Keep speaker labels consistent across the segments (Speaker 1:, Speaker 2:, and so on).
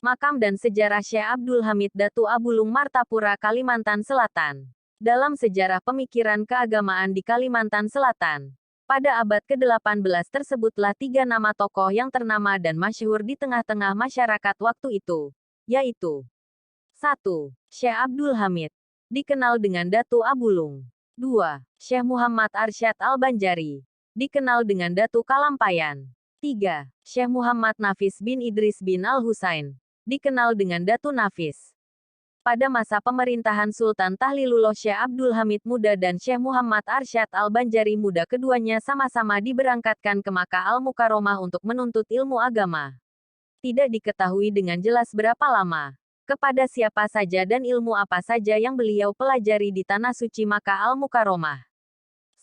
Speaker 1: Makam dan Sejarah Syekh Abdul Hamid Datu Abulung Martapura Kalimantan Selatan. Dalam sejarah pemikiran keagamaan di Kalimantan Selatan, pada abad ke-18 tersebutlah 3 nama tokoh yang ternama dan masyhur di tengah-tengah masyarakat waktu itu, yaitu 1. Syekh Abdul Hamid, dikenal dengan Datu Abulung. 2. Syekh Muhammad Arsyad Al-Banjari, dikenal dengan Datu Kalampayan. 3. Syekh Muhammad Nafis bin Idris bin Al-Husain, dikenal dengan Datu Nafis. Pada masa pemerintahan Sultan Tahlilullah, Syekh Abdul Hamid Muda dan Syekh Muhammad Arsyad Al-Banjari Muda keduanya sama-sama diberangkatkan ke Makkah Al-Mukarramah untuk menuntut ilmu agama. Tidak diketahui dengan jelas berapa lama, kepada siapa saja dan ilmu apa saja yang beliau pelajari di Tanah Suci Makkah Al-Mukarramah.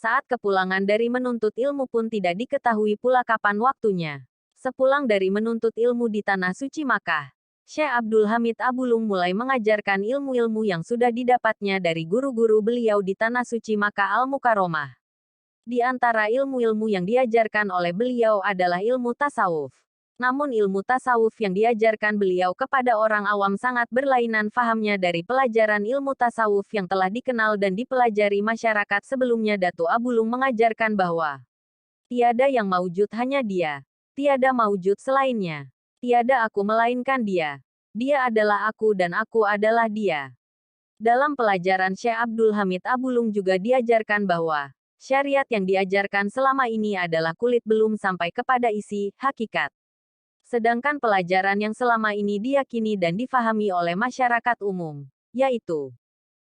Speaker 1: Saat kepulangan dari menuntut ilmu pun tidak diketahui pula kapan waktunya. Sepulang dari menuntut ilmu di Tanah Suci Makkah, Syekh Abdul Hamid Abulung mulai mengajarkan ilmu-ilmu yang sudah didapatnya dari guru-guru beliau di Tanah Suci Makkah Al-Mukarramah. Di antara ilmu-ilmu yang diajarkan oleh beliau adalah ilmu tasawuf. Namun ilmu tasawuf yang diajarkan beliau kepada orang awam sangat berlainan fahamnya dari pelajaran ilmu tasawuf yang telah dikenal dan dipelajari masyarakat sebelumnya. Datu Abulung mengajarkan bahwa tiada yang maujud, hanya Dia. Tiada maujud selainnya. Tiada aku melainkan Dia. Dia adalah aku dan aku adalah Dia. Dalam pelajaran Syekh Abdul Hamid Abulung juga diajarkan bahwa syariat yang diajarkan selama ini adalah kulit belum sampai kepada isi, hakikat. Sedangkan pelajaran yang selama ini diyakini dan difahami oleh masyarakat umum, yaitu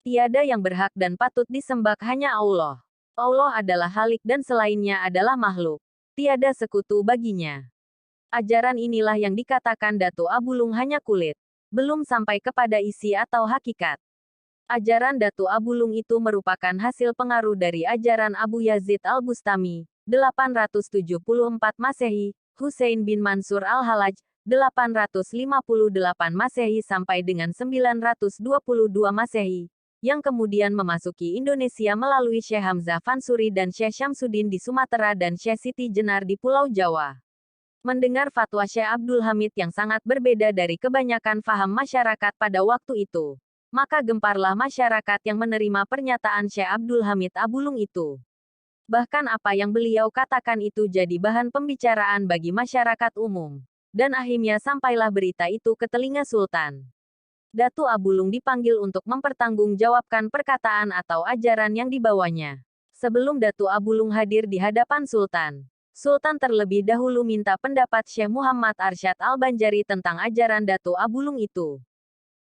Speaker 1: tiada yang berhak dan patut disembah, hanya Allah. Allah adalah Halik dan selainnya adalah makhluk. Tiada sekutu baginya. Ajaran inilah yang dikatakan Datu Abulung hanya kulit, belum sampai kepada isi atau hakikat. Ajaran Datu Abulung itu merupakan hasil pengaruh dari ajaran Abu Yazid Al-Bustami, 874 Masehi, Husain bin Mansur Al-Halaj, 858 Masehi sampai dengan 922 Masehi, yang kemudian memasuki Indonesia melalui Syekh Hamzah Fansuri dan Syekh Syamsuddin di Sumatera dan Syekh Siti Jenar di Pulau Jawa. Mendengar fatwa Syekh Abdul Hamid yang sangat berbeda dari kebanyakan faham masyarakat pada waktu itu, maka gemparlah masyarakat yang menerima pernyataan Syekh Abdul Hamid Abulung itu. Bahkan apa yang beliau katakan itu jadi bahan pembicaraan bagi masyarakat umum. Dan akhirnya sampailah berita itu ke telinga Sultan. Datu Abulung dipanggil untuk mempertanggungjawabkan perkataan atau ajaran yang dibawanya. Sebelum Datu Abulung hadir di hadapan Sultan, Sultan terlebih dahulu minta pendapat Syekh Muhammad Arsyad Al-Banjari tentang ajaran Datu Abulung itu.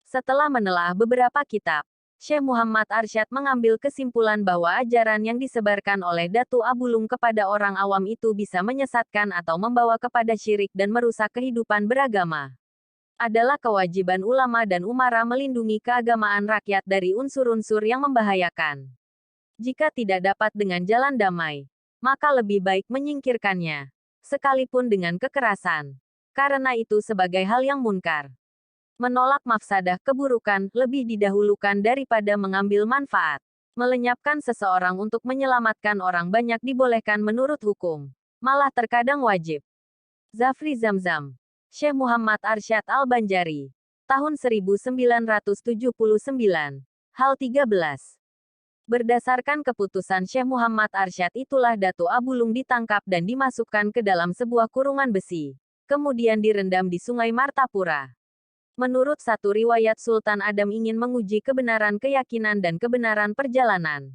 Speaker 1: Setelah menelaah beberapa kitab, Syekh Muhammad Arsyad mengambil kesimpulan bahwa ajaran yang disebarkan oleh Datu Abulung kepada orang awam itu bisa menyesatkan atau membawa kepada syirik dan merusak kehidupan beragama. Adalah kewajiban ulama dan umara melindungi keagamaan rakyat dari unsur-unsur yang membahayakan. Jika tidak dapat dengan jalan damai, maka lebih baik menyingkirkannya, sekalipun dengan kekerasan. Karena itu sebagai hal yang munkar. Menolak mafsadah, keburukan, lebih didahulukan daripada mengambil manfaat. Melenyapkan seseorang untuk menyelamatkan orang banyak dibolehkan menurut hukum, malah terkadang wajib. Zafri Zamzam, Syekh Muhammad Arsyad Al-Banjari, tahun 1979, hal 13. Berdasarkan keputusan Syekh Muhammad Arsyad itulah Datu Abulung ditangkap dan dimasukkan ke dalam sebuah kurungan besi, kemudian direndam di Sungai Martapura. Menurut satu riwayat, Sultan Adam ingin menguji kebenaran keyakinan dan kebenaran perjalanan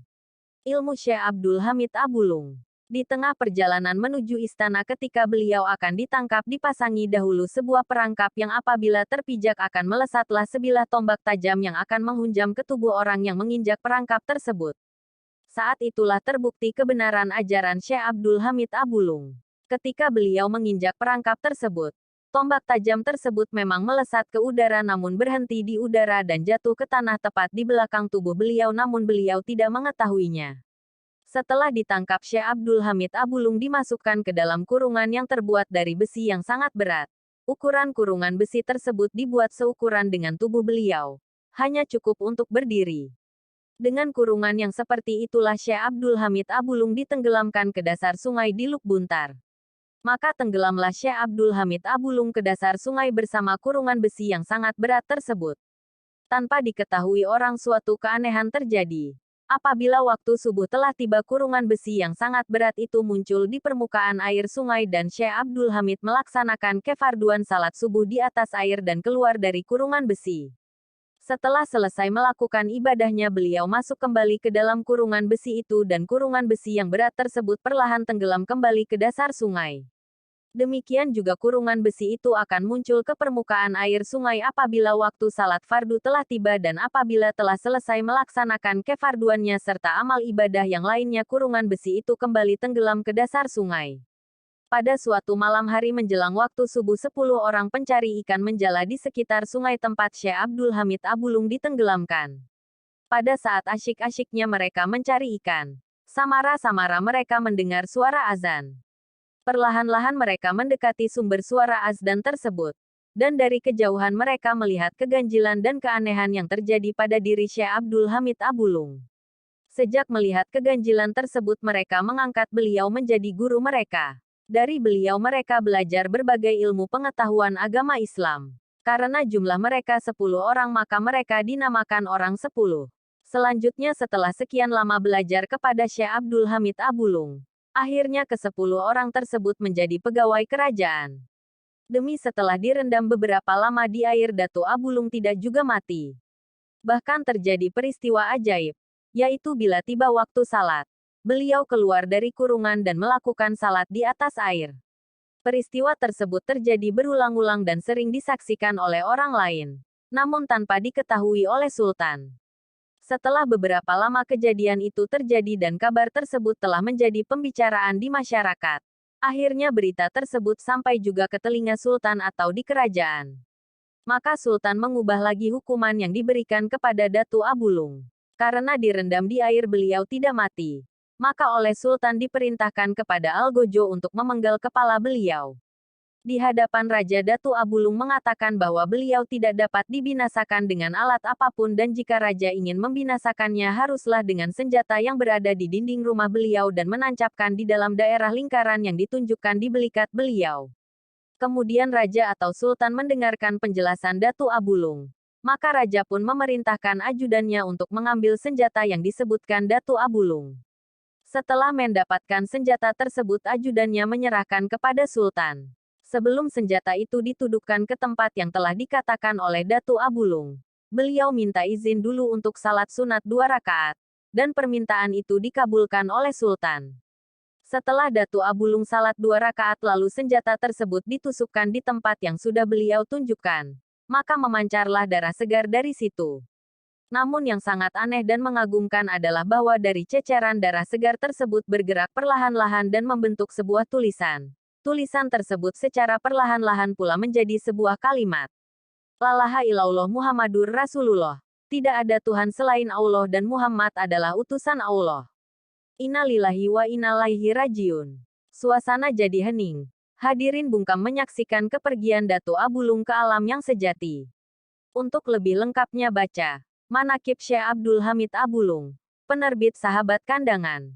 Speaker 1: ilmu Syekh Abdul Hamid Abulung. Di tengah perjalanan menuju istana ketika beliau akan ditangkap dipasangi dahulu sebuah perangkap yang apabila terpijak akan melesatlah sebilah tombak tajam yang akan menghunjam ke tubuh orang yang menginjak perangkap tersebut. Saat itulah terbukti kebenaran ajaran Syekh Abdul Hamid Abulung. Ketika beliau menginjak perangkap tersebut, tombak tajam tersebut memang melesat ke udara namun berhenti di udara dan jatuh ke tanah tepat di belakang tubuh beliau, namun beliau tidak mengetahuinya. Setelah ditangkap, Syekh Abdul Hamid Abulung dimasukkan ke dalam kurungan yang terbuat dari besi yang sangat berat. Ukuran kurungan besi tersebut dibuat seukuran dengan tubuh beliau. Hanya cukup untuk berdiri. Dengan kurungan yang seperti itulah Syekh Abdul Hamid Abulung ditenggelamkan ke dasar sungai di Luk Buntar. Maka tenggelamlah Syekh Abdul Hamid Abulung ke dasar sungai bersama kurungan besi yang sangat berat tersebut. Tanpa diketahui orang suatu keanehan terjadi. Apabila waktu subuh telah tiba kurungan besi yang sangat berat itu muncul di permukaan air sungai dan Syekh Abdul Hamid melaksanakan kefarduan salat subuh di atas air dan keluar dari kurungan besi. Setelah selesai melakukan ibadahnya beliau masuk kembali ke dalam kurungan besi itu dan kurungan besi yang berat tersebut perlahan tenggelam kembali ke dasar sungai. Demikian juga kurungan besi itu akan muncul ke permukaan air sungai apabila waktu salat fardu telah tiba dan apabila telah selesai melaksanakan kefarduannya serta amal ibadah yang lainnya kurungan besi itu kembali tenggelam ke dasar sungai. Pada suatu malam hari menjelang waktu subuh 10 orang pencari ikan menjala di sekitar sungai tempat Syekh Abdul Hamid Abulung ditenggelamkan. Pada saat asyik-asyiknya mereka mencari ikan, samara-samara mereka mendengar suara azan. Perlahan-lahan mereka mendekati sumber suara azan tersebut. Dan dari kejauhan mereka melihat keganjilan dan keanehan yang terjadi pada diri Syekh Abdul Hamid Abulung. Sejak melihat keganjilan tersebut mereka mengangkat beliau menjadi guru mereka. Dari beliau mereka belajar berbagai ilmu pengetahuan agama Islam. Karena jumlah mereka 10 orang maka mereka dinamakan orang 10. Selanjutnya setelah sekian lama belajar kepada Syekh Abdul Hamid Abulung. Akhirnya ke-10 orang tersebut menjadi pegawai kerajaan. Demi setelah direndam beberapa lama di air Datu Abulung tidak juga mati. Bahkan terjadi peristiwa ajaib, yaitu bila tiba waktu salat. Beliau keluar dari kurungan dan melakukan salat di atas air. Peristiwa tersebut terjadi berulang-ulang dan sering disaksikan oleh orang lain. Namun tanpa diketahui oleh Sultan. Setelah beberapa lama kejadian itu terjadi dan kabar tersebut telah menjadi pembicaraan di masyarakat. Akhirnya berita tersebut sampai juga ke telinga Sultan atau di kerajaan. Maka Sultan mengubah lagi hukuman yang diberikan kepada Datu Abulung. Karena direndam di air beliau tidak mati. Maka oleh Sultan diperintahkan kepada Algojo untuk memenggal kepala beliau. Di hadapan Raja Datu Abulung mengatakan bahwa beliau tidak dapat dibinasakan dengan alat apapun dan jika Raja ingin membinasakannya haruslah dengan senjata yang berada di dinding rumah beliau dan menancapkan di dalam daerah lingkaran yang ditunjukkan di belikat beliau. Kemudian Raja atau Sultan mendengarkan penjelasan Datu Abulung. Maka Raja pun memerintahkan ajudannya untuk mengambil senjata yang disebutkan Datu Abulung. Setelah mendapatkan senjata tersebut ajudannya menyerahkan kepada Sultan. Sebelum senjata itu ditudukkan ke tempat yang telah dikatakan oleh Datu Abulung. Beliau minta izin dulu untuk salat sunat 2 rakaat. Dan permintaan itu dikabulkan oleh Sultan. Setelah Datu Abulung salat 2 rakaat lalu senjata tersebut ditusukkan di tempat yang sudah beliau tunjukkan. Maka memancarlah darah segar dari situ. Namun yang sangat aneh dan mengagumkan adalah bahwa dari ceceran darah segar tersebut bergerak perlahan-lahan dan membentuk sebuah tulisan. Tulisan tersebut secara perlahan-lahan pula menjadi sebuah kalimat. La ilaha illallah Muhammadur Rasulullah. Tidak ada Tuhan selain Allah dan Muhammad adalah utusan Allah. Innalillahi wa inna ilaihi rajiun. Suasana jadi hening. Hadirin bungkam menyaksikan kepergian Datu Abulung ke alam yang sejati. Untuk lebih lengkapnya baca Manaqib Syekh Abdul Hamid Abulung. Penerbit Sahabat Kandangan.